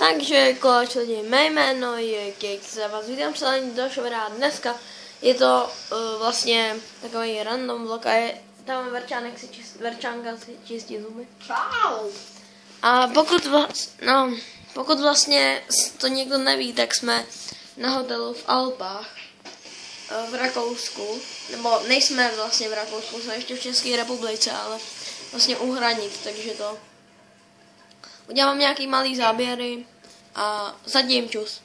Takže koláč lidi, mé jméno je Kik, za vás vítám přelení dalšího videa. Dneska je to vlastně takový random vlog a je tam Verčánka si čistí zuby. Čau! A pokud vlastně to někdo neví, tak jsme na hotelu v Alpách v Rakousku, nebo nejsme vlastně v Rakousku, jsme ještě v České republice, ale vlastně u hranic, takže to udělám nějaký malý záběry a zatím čus.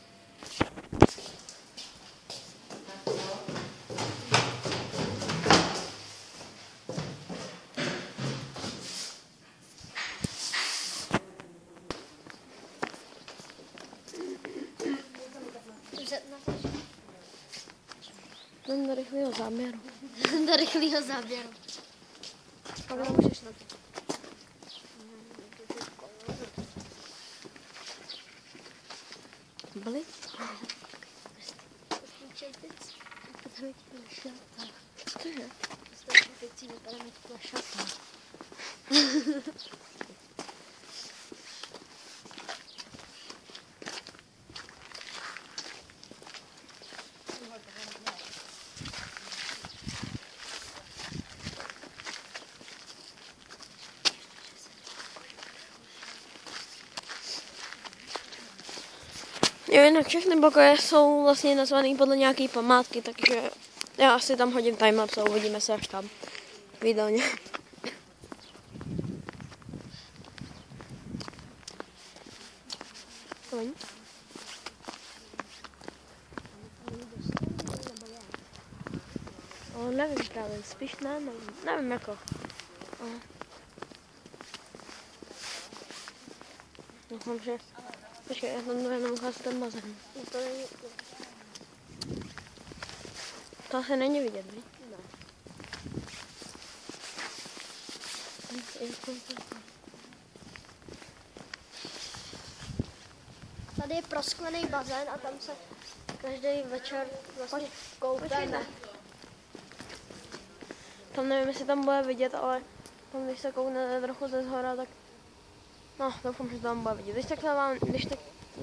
Jdem do rychlého záběru. Do rychlého záběru. Pak můžeš na to. Byli? Cože? Jo, jinak všechny pokoje jsou vlastně nazvaný podle nějaký památky, takže já asi tam hodím timelapse a uvidíme se až tam v jídelně. Nevím právě, spíš nevím jako. Doufám, že... Počkej, já tam jenom ukázat ten bazén. To asi není vidět, víš? No. Tady je prosklený bazén a tam se každý večer vlastně koupeme. Tam nevím, jestli tam bude vidět, ale tam, když se koukne trochu ze zhora, tak... No, doufám, že to tam bude vidět.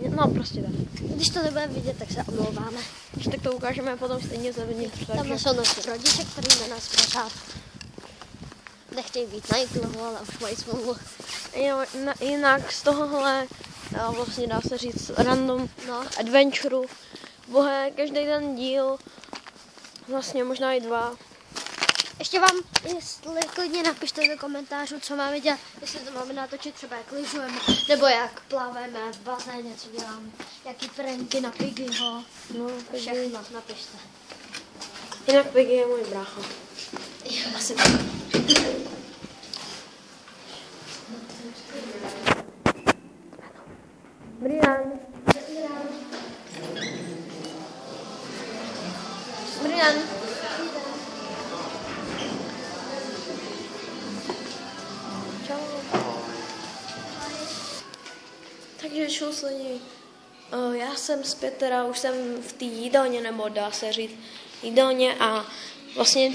No, prostě tak. Když to nebude vidět, tak se omlouváme. Když tak to ukážeme potom stejně zevnitř. Tam jsou naši rodiče, kteří na nás pořád nechtějí být na YouTube, ale už mají smlouvu. Jinak z tohohle vlastně dá se říct random adventure. Bohe, každý ten díl, vlastně možná i 2. Ještě vám, jestli klidně napište do komentářů, co máme dělat, jestli to máme natočit třeba jak lyžujeme, nebo jak plaveme v bazéně, co děláme, jaký pranky na Piggyho, všechno napište. Jinak Piggy je můj brácha. Asi. Dobrý den. Dobrý den. Takže čus lidi, já jsem zpět teda, už jsem v té jídelně, nebo dá se říct jídelně a vlastně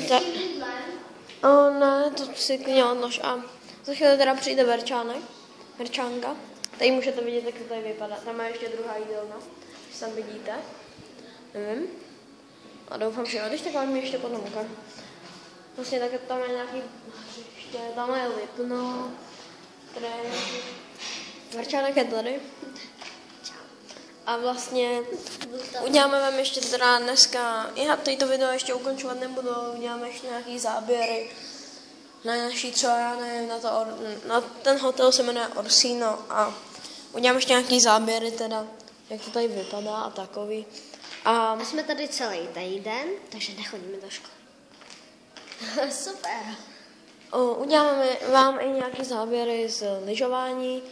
ne, to si klidně odlož a za chvíli teda přijde Verčánka, tady můžete vidět, jak to tady vypadá, tam je ještě druhá jídelna, když tam vidíte, nevím, a doufám, že jo, když tak vám ještě potom ukážu. Vlastně tak tam je nějaký hřiště, tam je Lipno, které Verčánek je tady. A vlastně uděláme vám ještě teda dneska, já to video ještě ukončovat nebudu, uděláme ještě nějaký záběry na naší třeba, já nevím, na ten hotel se jmenuje Orsino a uděláme ještě nějaký záběry teda, jak to tady vypadá a takový. A jsme tady celý týden, takže nechodíme do školy. Super. Uděláme vám i nějaké záběry z lyžování.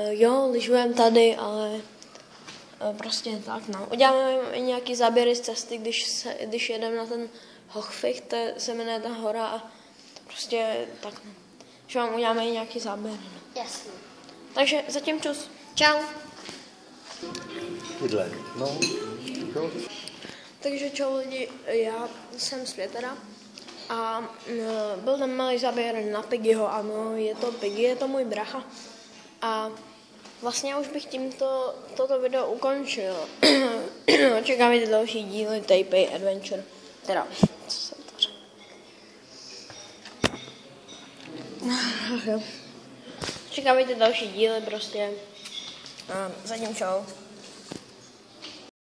Jo, lyžujeme tady, ale prostě tak, no. Uděláme i nějaké záběry z cesty, když jedeme na ten Hochficht, to se jmenuje ta hora a prostě tak, no. Že vám uděláme i nějaké záběry, no. Jasně. Takže zatím čus. Čau. Jdle, no. Takže čau lidi, já jsem zpět teda. A byl tam malý záběr na Piggyho, ano, je to Piggy, je to můj bracha. A vlastně už bych tímto toto video ukončil. Očekáváte další díly Taipei Adventure. Teda, co jsem to řekl? Očekávajte další díly prostě. Zatím čau.